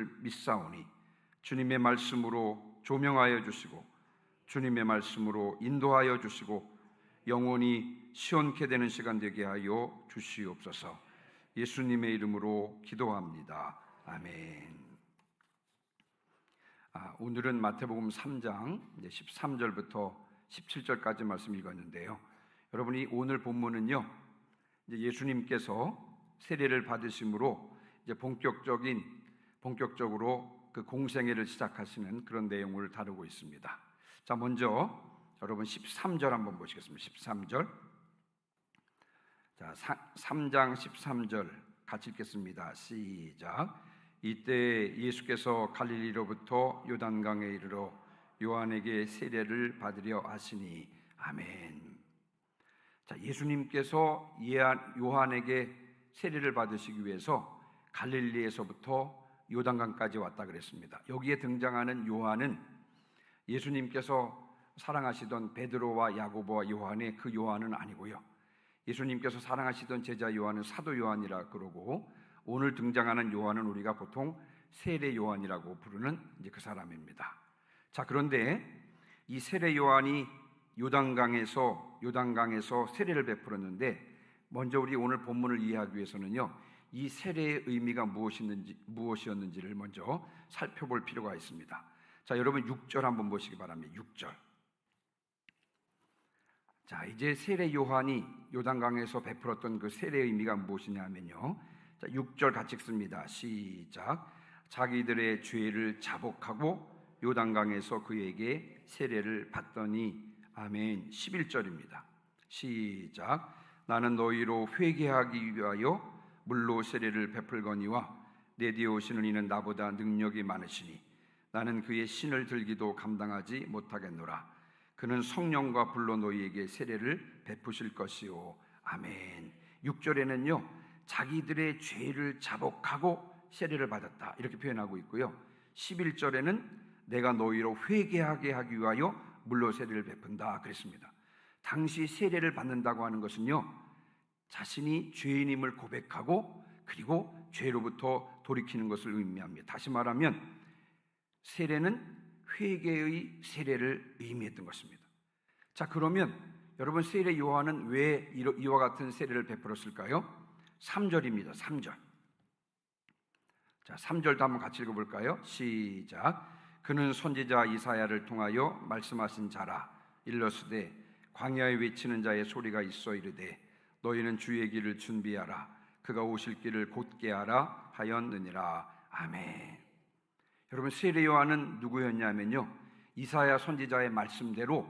것을 믿사오니 주님의 말씀으로 조명하여 주시고 주님의 말씀으로 인도하여 주시고 영원히 시원케 되는 시간 되게 하여 주시옵소서. 예수님의 이름으로 기도합니다. 아멘. 오늘은 마태복음 3장 13절부터 17절까지 말씀 읽었는데요. 여러분이 오늘 본문은요, 이제 예수님께서 세례를 받으심으로 이제 본격적으로 그 공생애를 시작하시는 그런 내용을 다루고 있습니다. 자, 먼저 여러분 13절 한번 보시겠습니다. 13절. 자, 3장 13절 같이 읽겠습니다. 시작. 이때 예수께서 갈릴리로부터 요단강에 이르러 요한에게 세례를 받으려 하시니. 아멘. 자, 예수님께서 요한에게 세례를 받으시기 위해서 갈릴리에서부터 요단강까지 왔다 그랬습니다. 여기에 등장하는 요한은 예수님께서 사랑하시던 베드로와 야고보와 요한의 그 요한은 아니고요, 예수님께서 사랑하시던 제자 요한은 사도 요한이라 그러고, 오늘 등장하는 요한은 우리가 보통 세례 요한이라고 부르는 이제 그 사람입니다. 자, 그런데 이 세례 요한이 요단강에서 세례를 베풀었는데, 먼저 우리 오늘 본문을 이해하기 위해서는요, 이 세례의 의미가 무엇이었는지를 먼저 살펴볼 필요가 있습니다. 자, 여러분 6절 한번 보시기 바랍니다. 6절. 자, 이제 세례 요한이 요단강에서 베풀었던 그 세례의 의미가 무엇이냐면요, 자, 6절 같이 읽습니다. 시작. 자기들의 죄를 자복하고 요단강에서 그에게 세례를 받더니. 아멘. 11절입니다. 시작. 나는 너희로 회개하기 위하여 물로 세례를 베풀거니와 내 뒤에 오시는 이는 나보다 능력이 많으시니 나는 그의 신을 들기도 감당하지 못하겠노라. 그는 성령과 불로 너희에게 세례를 베푸실 것이요. 아멘. 6절에는요, 자기들의 죄를 자복하고 세례를 받았다 이렇게 표현하고 있고요, 11절에는 내가 너희로 회개하게 하기 위하여 물로 세례를 베푼다 그랬습니다. 당시 세례를 받는다고 하는 것은요, 자신이 죄인임을 고백하고 그리고 죄로부터 돌이키는 것을 의미합니다. 다시 말하면 세례는 회개의 세례를 의미했던 것입니다. 자, 그러면 여러분 세례 요한은 왜 이와 같은 세례를 베풀었을까요? 3절입니다. 3절. 자, 3절도 한번 같이 읽어볼까요? 시작. 그는 선지자 이사야를 통하여 말씀하신 자라. 일러스되 광야에 외치는 자의 소리가 있어 이르되 너희는 주의 길을 준비하라. 그가 오실 길을 곧게 하라 하였느니라. 아멘. 여러분 세례 요한은 누구였냐면요, 이사야 선지자의 말씀대로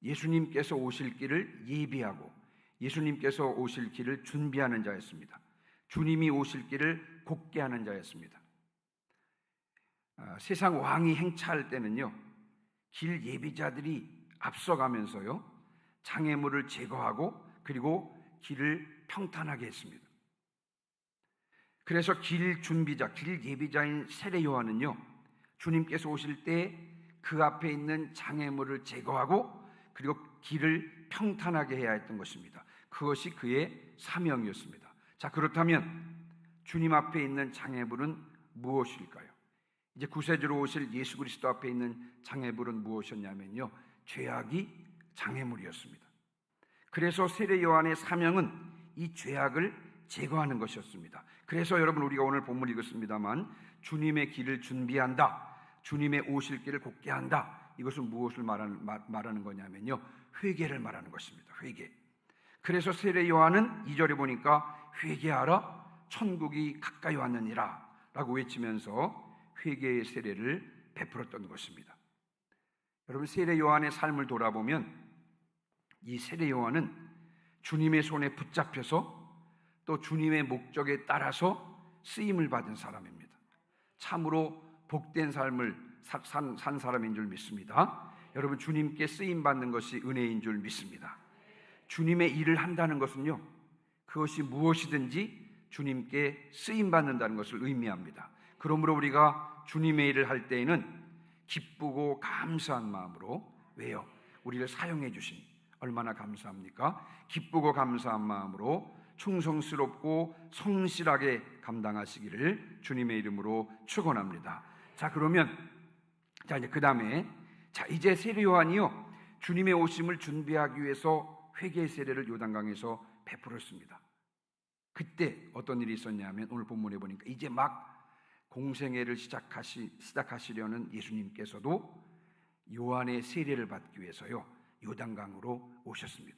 예수님께서 오실 길을 예비하고 예수님께서 오실 길을 준비하는 자였습니다. 주님이 오실 길을 곧게 하는 자였습니다. 세상 왕이 행차할 때는요, 길 예비자들이 앞서가면서요, 장애물을 제거하고 그리고 길을 평탄하게 했습니다. 그래서 길 준비자, 길 예비자인 세례 요한은요, 주님께서 오실 때 그 앞에 있는 장애물을 제거하고 그리고 길을 평탄하게 해야 했던 것입니다. 그것이 그의 사명이었습니다. 자, 그렇다면 주님 앞에 있는 장애물은 무엇일까요? 이제 구세주로 오실 예수 그리스도 앞에 있는 장애물은 무엇이었냐면요, 죄악이 장애물이었습니다. 그래서 세례 요한의 사명은 이 죄악을 제거하는 것이었습니다. 그래서 여러분 우리가 오늘 본문 읽었습니다만 주님의 길을 준비한다, 주님의 오실 길을 곧게 한다, 이것은 무엇을 말하는 거냐면요, 회개를 말하는 것입니다. 회개. 그래서 세례 요한은 2절에 보니까 회개하라 천국이 가까이 왔느니라 라고 외치면서 회개의 세례를 베풀었던 것입니다. 여러분 세례 요한의 삶을 돌아보면 이 세례 요한은 주님의 손에 붙잡혀서 또 주님의 목적에 따라서 쓰임을 받은 사람입니다. 참으로 복된 삶을 산 사람인 줄 믿습니다. 여러분 주님께 쓰임 받는 것이 은혜인 줄 믿습니다. 주님의 일을 한다는 것은요, 그것이 무엇이든지 주님께 쓰임 받는다는 것을 의미합니다. 그러므로 우리가 주님의 일을 할 때에는 기쁘고 감사한 마음으로, 왜요? 우리를 사용해 주신, 얼마나 감사합니까? 기쁘고 감사한 마음으로 충성스럽고 성실하게 감당하시기를 주님의 이름으로 축원합니다. 자, 그러면 이제 그다음에 이제 세례 요한이요 주님의 오심을 준비하기 위해서 회개의 세례를 요단강에서 베풀었습니다. 그때 어떤 일이 있었냐면 오늘 본문에 보니까 이제 막 공생애를 시작하시려는 예수님께서도 요한의 세례를 받기 위해서요 요단강으로 오셨습니다.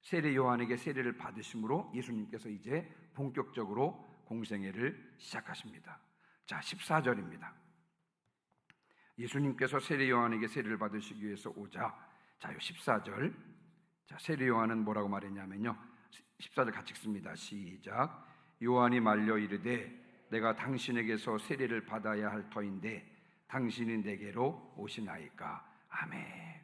세례 요한에게 세례를 받으심으로 예수님께서 이제 본격적으로 공생애를 시작하십니다. 자, 14절입니다. 예수님께서 세례 요한에게 세례를 받으시기 위해서 오자, 자, 14절. 자, 세례 요한은 뭐라고 말했냐면요. 14절 같이 읽습니다. 시작. 요한이 말려 이르되 내가 당신에게서 세례를 받아야 할 터인데 당신이 내게로 오시나이까. 아멘.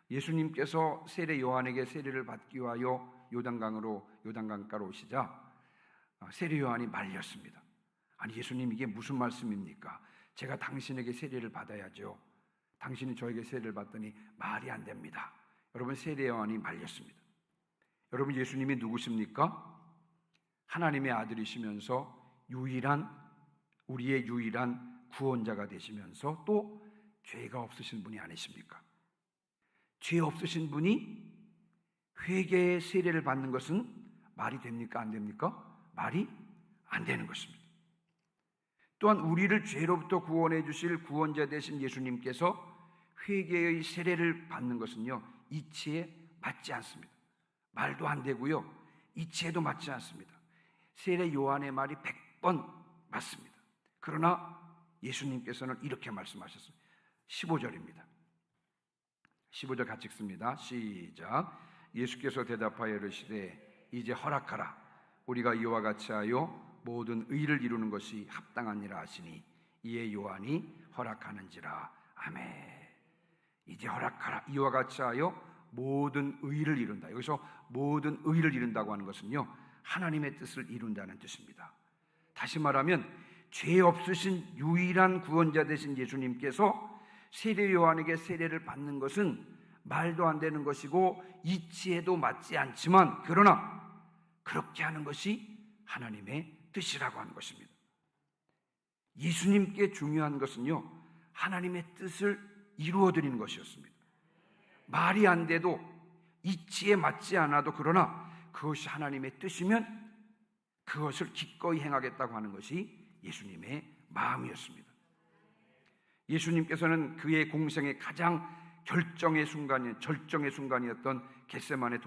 예수님께서 세례 요한에게 세례를 받기 위하여 요단강가로 오시자 세례 요한이 말렸습니다. 아니 예수님, 이게 무슨 말씀입니까? 제가 당신에게 세례를 받아야죠. 당신이 저에게 세례를 받더니 말이 안 됩니다. 여러분, 세례 요한이 말렸습니다. 여러분, 예수님이 누구십니까? 하나님의 아들이시면서 우리의 유일한 구원자가 되시면서 또 죄가 없으신 분이 아니십니까? 죄 없으신 분이 회개의 세례를 받는 것은 말이 됩니까? 안 됩니까? 말이 안 되는 것입니다. 또한 우리를 죄로부터 구원해 주실 구원자 되신 예수님께서 회개의 세례를 받는 것은요 이치에 맞지 않습니다. 말도 안 되고요 이치에도 맞지 않습니다. 세례 요한의 말이 100번 맞습니다. 그러나 예수님께서는 이렇게 말씀하셨습니다. 15절입니다. 15절 같이 읽습니다. 시작. 예수께서 대답하여 이르시되 이제 허락하라. 우리가 이와 같이 하여 모든 의를 이루는 것이 합당하니라 하시니 이에 요한이 허락하는지라. 아멘. 이제 허락하라. 이와 같이 하여 모든 의를 이룬다. 여기서 모든 의를 이룬다고 하는 것은요 하나님의 뜻을 이룬다는 뜻입니다. 다시 말하면 죄 없으신 유일한 구원자 되신 예수님께서 세례 요한에게 세례를 받는 것은 말도 안 되는 것이고 이치에도 맞지 않지만 그러나 그렇게 하는 것이 하나님의 뜻이라고 하는 것입니다. 예수님께 중요한 것은요 하나님의 뜻을 이루어드리는 것이었습니다. 말이 안 돼도 이치에 맞지 않아도 그러나 그것이 하나님의 뜻이면 그것을 기꺼이 행하겠다고 하는 것이 예수님의 마음이었습니다. 예수님께서는 그의 공생의 가장 절정의 순간이었던 겟세마네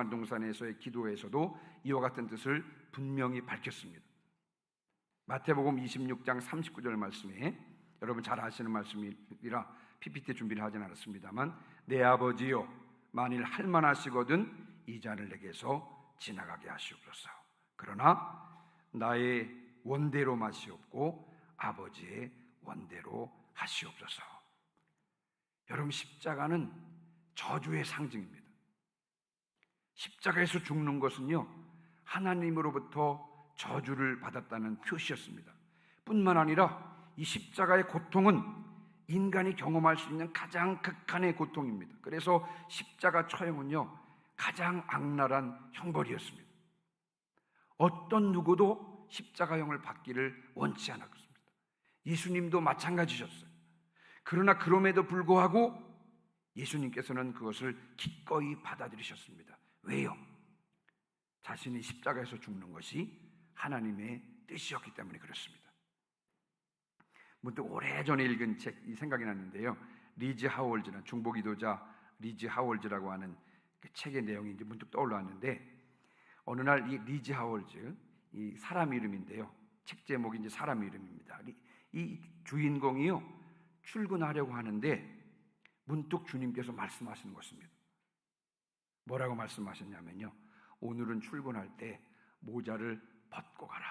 동산에서의 기도에서도 이와 같은 뜻을 분명히 밝혔습니다. 마태복음 26장 39절 말씀에 여러분 잘 아시는 말씀이라 PPT 준비를 하진 않았습니다만 내 아버지여 만일 할만하시거든 이 잔을 내게서 지나가게 하시옵소서. 그러나 나의 원대로 마시옵고 아버지의 원대로 하시옵소서. 여러분, 십자가는 저주의 상징입니다. 십자가에서 죽는 것은요 하나님으로부터 저주를 받았다는 표시였습니다. 뿐만 아니라 이 십자가의 고통은 인간이 경험할 수 있는 가장 극한의 고통입니다. 그래서 십자가 처형은요 가장 악랄한 형벌이었습니다. 어떤 누구도 십자가형을 받기를 원치 않았습니다. 예수님도 마찬가지셨어요. 그러나 그럼에도 불구하고 예수님께서는 그것을 기꺼이 받아들이셨습니다. 왜요? 자신이 십자가에서 죽는 것이 하나님의 뜻이었기 때문에 그렇습니다. 문득 오래전에 읽은 책이 생각이 났는데요, 리즈 하월즈라는 중보기도자 리즈 하월즈라고 하는 그 책의 내용이 이제 문득 떠올랐는데, 어느 날 이 리즈 하월즈, 이 사람 이름인데요, 책 제목이 이제 사람 이름입니다. 이 주인공이요 출근하려고 하는데 문득 주님께서 말씀하시는 것입니다. 뭐라고 말씀하셨냐면요, 오늘은 출근할 때 모자를 벗고 가라,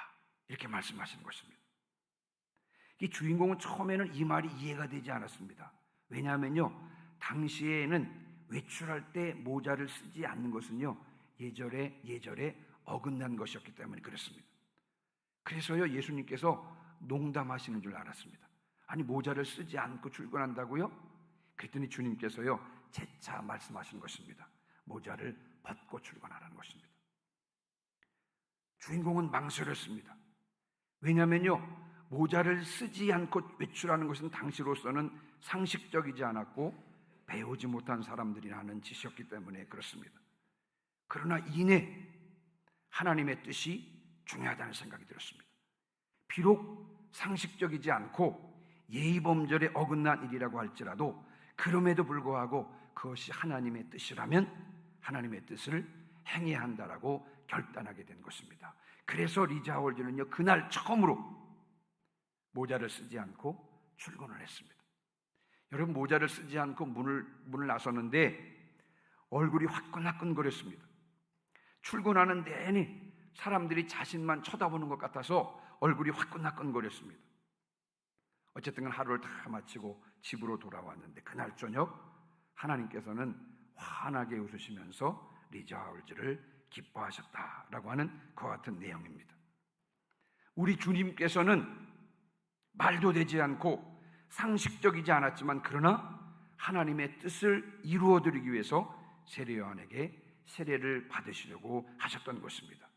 이렇게 말씀하시는 것입니다. 이 주인공은 처음에는 이 말이 이해가 되지 않았습니다. 왜냐하면요, 당시에는 외출할 때 모자를 쓰지 않는 것은요 예절에 어긋난 것이었기 때문에 그렇습니다. 그래서요 예수님께서 농담하시는 줄 알았습니다. 아니, 모자를 쓰지 않고 출근한다고요? 그랬더니 주님께서요 재차 말씀하신 것입니다. 모자를 벗고 출근하라는 것입니다. 주인공은 망설였습니다. 왜냐하면요, 모자를 쓰지 않고 외출하는 것은 당시로서는 상식적이지 않았고 배우지 못한 사람들이 하는 짓이었기 때문에 그렇습니다. 그러나 이내 하나님의 뜻이 중요하다는 생각이 들었습니다. 비록 상식적이지 않고 예의범절에 어긋난 일이라고 할지라도 그럼에도 불구하고 그것이 하나님의 뜻이라면 하나님의 뜻을 행해야 한다라고 결단하게 된 것입니다. 그래서 리자 하월즈는요, 그날 처음으로 모자를 쓰지 않고 출근을 했습니다. 여러분, 모자를 쓰지 않고 문을 나섰는데 얼굴이 화끈화끈거렸습니다. 출근하는 내내 사람들이 자신만 쳐다보는 것 같아서 얼굴이 화끈화끈거렸습니다. 어쨌든 하루를 다 마치고 집으로 돌아왔는데 그날 저녁 하나님께서는 환하게 웃으시면서 리자 하월즈를 기뻐하셨다라고 하는 그와 같은 내용입니다. 우리 주님께서는 말도 되지 않고 상식적이지 않았지만 그러나 하나님의 뜻을 이루어드리기 위해서 세례 요한에게 세례를 받으시려고 하셨던 것입니다.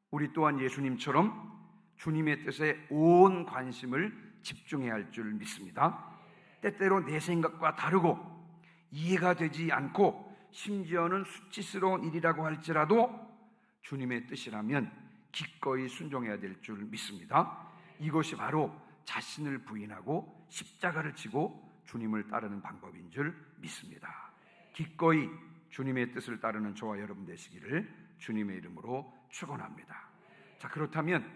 우리 또한 예수님처럼 주님의 뜻에 온 관심을 집중해야 할 줄 믿습니다. 때때로 내 생각과 다르고 이해가 되지 않고 심지어는 수치스러운 일이라고 할지라도 주님의 뜻이라면 기꺼이 순종해야 될 줄 믿습니다. 이것이 바로 자신을 부인하고 십자가를 지고 주님을 따르는 방법인 줄 믿습니다. 기꺼이 주님의 뜻을 따르는 저와 여러분 되시기를 주님의 이름으로 축원합니다. 자, 그렇다면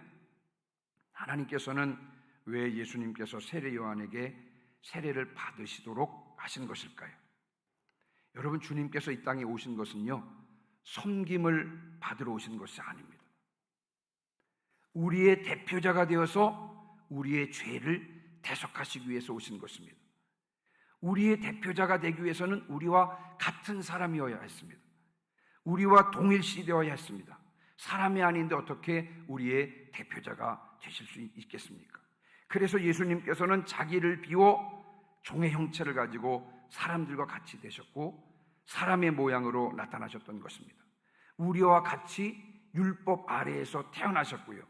하나님께서는 왜 예수님께서 세례 요한에게 세례를 받으시도록 하신 것일까요? 여러분, 주님께서 이 땅에 오신 것은요, 섬김을 받으러 오신 것이 아닙니다. 우리의 대표자가 되어서 우리의 죄를 대속하시기 위해서 오신 것입니다. 우리의 대표자가 되기 위해서는 우리와 같은 사람이어야 했습니다. 우리와 동일시되어야 했습니다. 사람이 아닌데 어떻게 우리의 대표자가 되실 수 있겠습니까? 그래서 예수님께서는 자기를 비워 종의 형체를 가지고 사람들과 같이 되셨고 사람의 모양으로 나타나셨던 것입니다. 우리와 같이 율법 아래에서 태어나셨고요,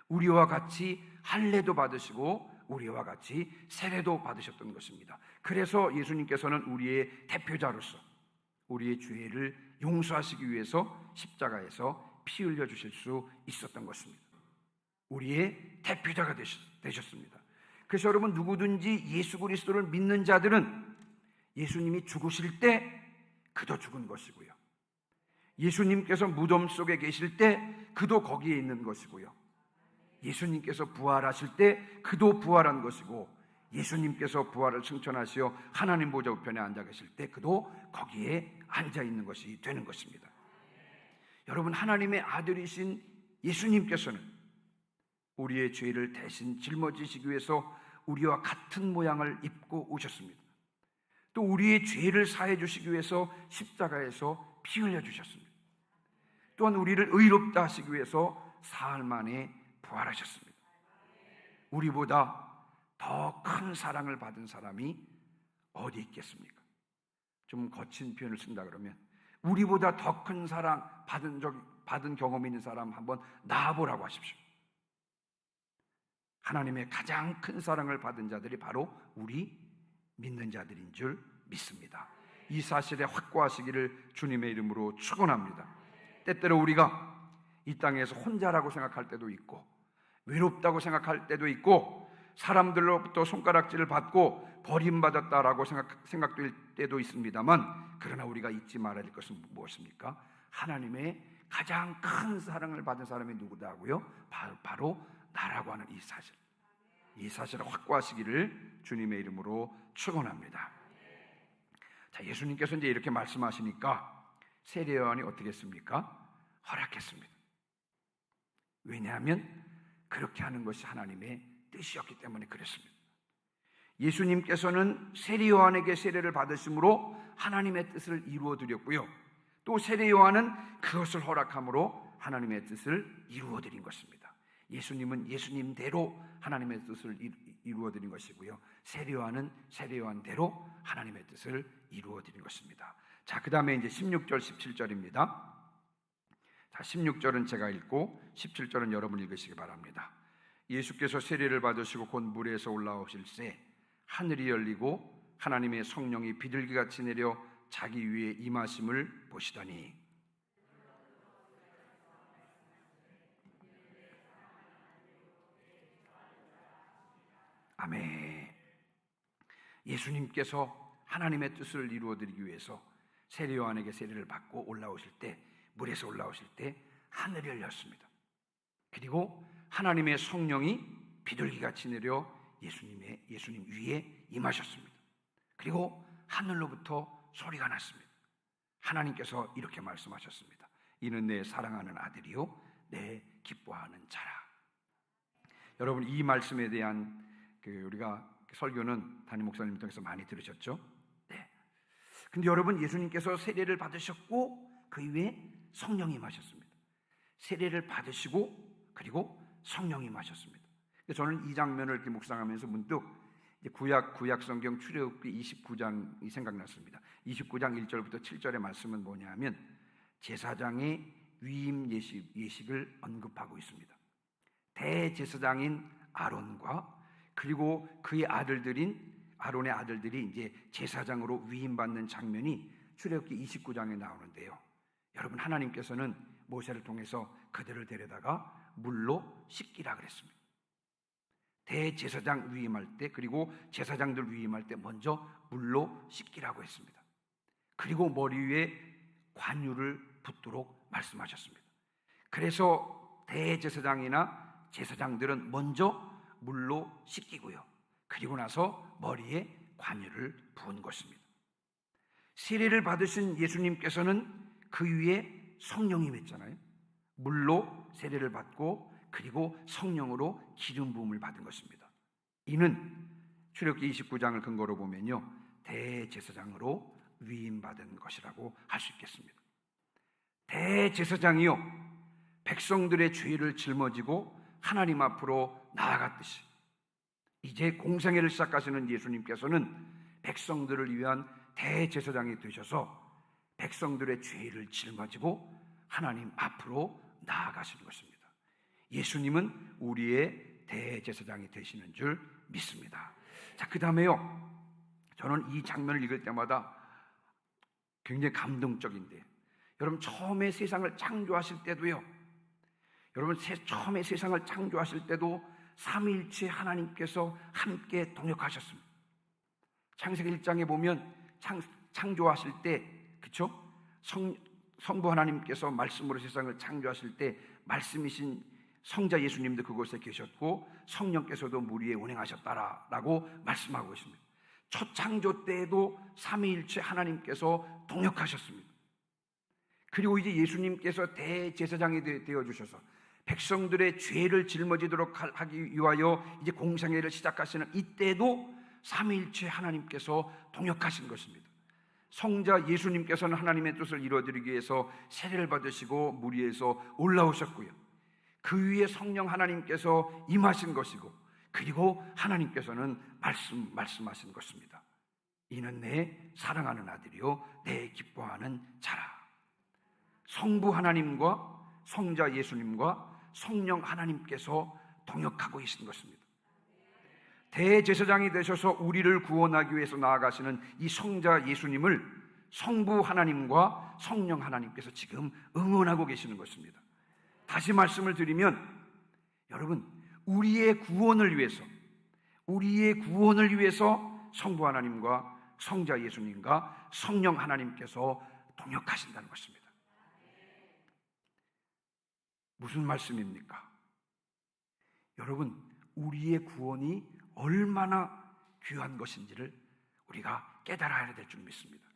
우리와 같이 할례도 받으시고 우리와 같이 세례도 받으셨던 것입니다. 그래서 예수님께서는 우리의 대표자로서 우리의 죄를 용서하시기 위해서 십자가에서 피 흘려 주실 수 있었던 것입니다. 우리의 대표자가 되셨습니다. 그래서 여러분, 누구든지 예수 그리스도를 믿는 자들은 예수님이 죽으실 때 그도 죽은 것이고요, 예수님께서 무덤 속에 계실 때 그도 거기에 있는 것이고요, 예수님께서 부활하실 때 그도 부활한 것이고, 예수님께서 부활을 승천하시어 하나님 보좌 우편에 앉아 계실 때 그도 거기에 앉아 있는 것이 되는 것입니다. 여러분, 하나님의 아들이신 예수님께서는 우리의 죄를 대신 짊어지시기 위해서 우리와 같은 모양을 입고 오셨습니다. 또 우리의 죄를 사해 주시기 위해서 십자가에서 피 흘려 주셨습니다. 또한 우리를 의롭다 하시기 위해서 사흘 만에 부활하셨습니다. 우리보다 더 큰 사랑을 받은 사람이 어디 있겠습니까? 좀 거친 표현을 쓴다 그러면 우리보다 더 큰 사랑 받은 경험이 있는 사람 한번 나와보라고 하십시오. 하나님의 가장 큰 사랑을 받은 자들이 바로 우리 믿는 자들인 줄 믿습니다. 이 사실에 확고하시기를 주님의 이름으로 축원합니다. 때때로 우리가 이 땅에서 혼자라고 생각할 때도 있고 외롭다고 생각할 때도 있고 사람들로부터 손가락질을 받고 버림받았다라고 생각될 때도 있습니다만, 그러나 우리가 잊지 말아야 할 것은 무엇입니까? 하나님의 가장 큰 사랑을 받은 사람이 누구다고요? 바로 나라고 하는 이 사실을 확고하시기를 주님의 이름으로 축원합니다. 자, 예수님께서 이제 이렇게 말씀하시니까 세례 요한이 어떻게 했습니까? 허락했습니다. 왜냐하면 그렇게 하는 것이 하나님의 뜻이었기 때문에 그랬습니다. 예수님께서는 세례 요한에게 세례를 받으심으로 하나님의 뜻을 이루어 드렸고요, 또 세례 요한은 그것을 허락함으로 하나님의 뜻을 이루어 드린 것입니다. 예수님은 예수님대로 하나님의 뜻을 이루어 드린 것이고요, 세례 요한은 세례 요한대로 하나님의 뜻을 이루어 드린 것입니다. 자, 그 다음에 이제 16절 17절입니다. 자, 자, 16절은 제가 읽고 17절은 여러분 읽으시기 바랍니다. 예수께서 세례를 받으시고 곧 물에서 올라오실새 하늘이 열리고 하나님의 성령이 비둘기같이 내려 자기 위에 임하심을 보시더니, 아멘. 예수님께서 하나님의 뜻을 이루어드리기 위해서 세례 요한에게 세례를 받고 올라오실 때, 물에서 올라오실 때 하늘이 열렸습니다. 그리고 하나님의 성령이 비둘기같이 내려 예수님 위에 임하셨습니다. 그리고 하늘로부터 소리가 났습니다. 하나님께서 이렇게 말씀하셨습니다. 이는 내 사랑하는 아들이요 내 기뻐하는 자라. 여러분, 이 말씀에 대한 우리가 설교는 담임 목사님 통해서 많이 들으셨죠? 네. 근데 여러분, 예수님께서 세례를 받으셨고 그 이후에 성령이 임하셨습니다. 세례를 받으시고 그리고 성령이 임하셨습니다. 저는 이 장면을 이렇게 묵상하면서 문득 구약 성경 출애굽기 29장이 생각났습니다. 29장 1절부터 7절의 말씀은 뭐냐면 제사장의 위임 예식을 언급하고 있습니다. 대제사장인 아론과 그리고 그의 아론의 아들들이 이제 제사장으로 위임받는 장면이 출애굽기 29장에 나오는데요. 여러분, 하나님께서는 모세를 통해서 그들을 데려다가 물로 씻기라 그랬습니다. 대제사장 위임할 때, 그리고 제사장들 위임할 때 먼저 물로 씻기라고 했습니다. 그리고 머리 위에 관유를 붓도록 말씀하셨습니다. 그래서 대제사장이나 제사장들은 먼저 물로 씻기고요, 그리고 나서 머리에 관유를 부은 것입니다. 세례를 받으신 예수님께서는 그 위에 성령이 임했잖아요. 물로 세례를 받고 그리고 성령으로 기름 부음을 받은 것입니다. 이는 출애굽기 29장을 근거로 보면요, 대제사장으로 위임받은 것이라고 할 수 있겠습니다. 대제사장이요, 백성들의 죄를 짊어지고 하나님 앞으로 나아갔듯이 이제 공생애를 시작하시는 예수님께서는 백성들을 위한 대제사장이 되셔서 백성들의 죄를 짊어지고 하나님 앞으로 나아가시는 것입니다. 예수님은 우리의 대제사장이 되시는 줄 믿습니다. 자, 그 다음에요, 저는 이 장면을 읽을 때마다 굉장히 감동적인데, 여러분, 처음에 세상을 창조하실 때도요, 여러분, 처음에 세상을 창조하실 때도 삼위일체 하나님께서 함께 동역하셨습니다. 창세기 1장에 보면 창조하실 때, 그렇죠? 성부 하나님께서 말씀으로 세상을 창조하실 때 말씀이신 성자 예수님도 그곳에 계셨고 성령께서도 물 위에 운행하셨다라고 말씀하고 있습니다. 첫 창조 때에도 삼위일체 하나님께서 동역하셨습니다. 그리고 이제 예수님께서 대제사장이 되어주셔서 백성들의 죄를 짊어지도록 하기 위하여 이제 공생애를 시작하시는 이때도 삼위일체 하나님께서 동역하신 것입니다. 성자 예수님께서는 하나님의 뜻을 이루어드리기 위해서 세례를 받으시고 물 위에서 올라오셨고요, 그 위에 성령 하나님께서 임하신 것이고, 그리고 하나님께서는 말씀하신 것입니다. 이는 내 사랑하는 아들이요 내 기뻐하는 자라. 성부 하나님과 성자 예수님과 성령 하나님께서 동역하고 계신 것입니다. 대제사장이 되셔서 우리를 구원하기 위해서 나아가시는 이 성자 예수님을 성부 하나님과 성령 하나님께서 지금 응원하고 계시는 것입니다. 다시 말씀을 드리면, 여러분, 우리의 구원을 위해서 성부 하나님과 성자 예수님과 성령 하나님께서 동역하신다는 것입니다. 무슨 말씀입니까? 여러분, 우리의 구원이 얼마나 귀한 것인지를 우리가 깨달아야 될 줄 믿습니다.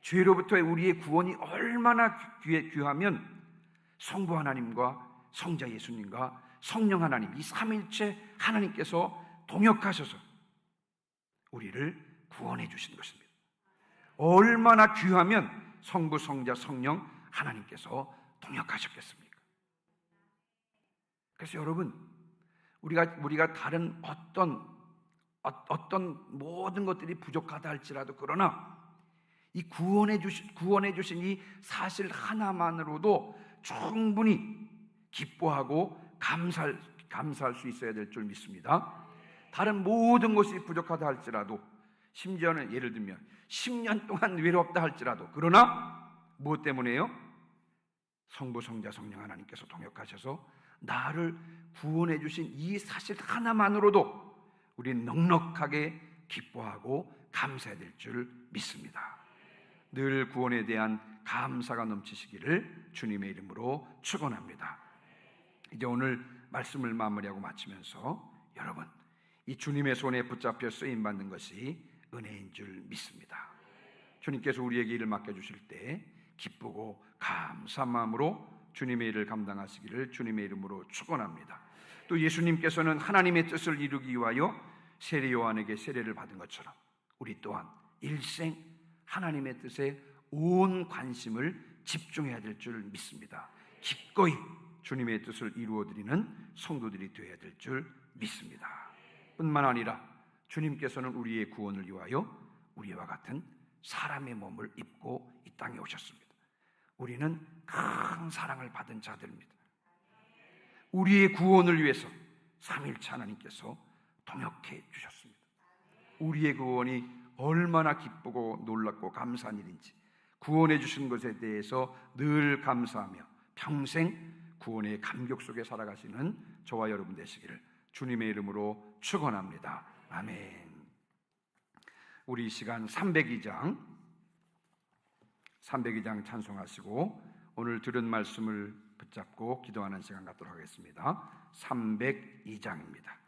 죄로부터의 우리의 구원이 얼마나 귀하면 성부 하나님과 성자 예수님과 성령 하나님, 이 삼일체 하나님께서 동역하셔서 우리를 구원해 주신 것입니다. 얼마나 귀하면 성부, 성자, 성령 하나님께서 동역하셨겠습니까? 그래서 여러분, 우리가 다른 어떤 모든 것들이 부족하다 할지라도, 그러나 이 구원해 주신 이 사실 하나만으로도 충분히 기뻐하고 감사할 수 있어야 될 줄 믿습니다. 다른 모든 것이 부족하다 할지라도, 심지어는 예를 들면 10년 동안 외롭다 할지라도, 그러나 무엇 때문에요? 성부, 성자, 성령 하나님께서 동역하셔서 나를 구원해 주신 이 사실 하나만으로도 우리는 넉넉하게 기뻐하고 감사해야 될 줄 믿습니다. 늘 구원에 대한 감사가 넘치시기를 주님의 이름으로 축원합니다. 이제 오늘 말씀을 마무리하고 마치면서 여러분, 이 주님의 손에 붙잡혀 쓰임 받는 것이 은혜인 줄 믿습니다. 주님께서 우리에게 일을 맡겨주실 때 기쁘고 감사한 마음으로 주님의 일을 감당하시기를 주님의 이름으로 축원합니다. 또 예수님께서는 하나님의 뜻을 이루기 위하여 세례 요한에게 세례를 받은 것처럼 우리 또한 일생 하나님의 뜻에 온 관심을 집중해야 될 줄 믿습니다. 기꺼이 주님의 뜻을 이루어드리는 성도들이 되어야 될 줄 믿습니다. 뿐만 아니라 주님께서는 우리의 구원을 위하여 우리와 같은 사람의 몸을 입고 이 땅에 오셨습니다. 우리는 큰 사랑을 받은 자들입니다. 우리의 구원을 위해서 삼위일체 하나님께서 동역해 주셨습니다. 우리의 구원이 얼마나 기쁘고 놀랍고 감사한 일인지 구원해 주신 것에 대해서 늘 감사하며 평생 구원의 감격 속에 살아가시는 저와 여러분 되시기를 주님의 이름으로 축원합니다. 아멘. 우리 이 시간 302장 찬송하시고 오늘 들은 말씀을 붙잡고 기도하는 시간 갖도록 하겠습니다. 302장입니다.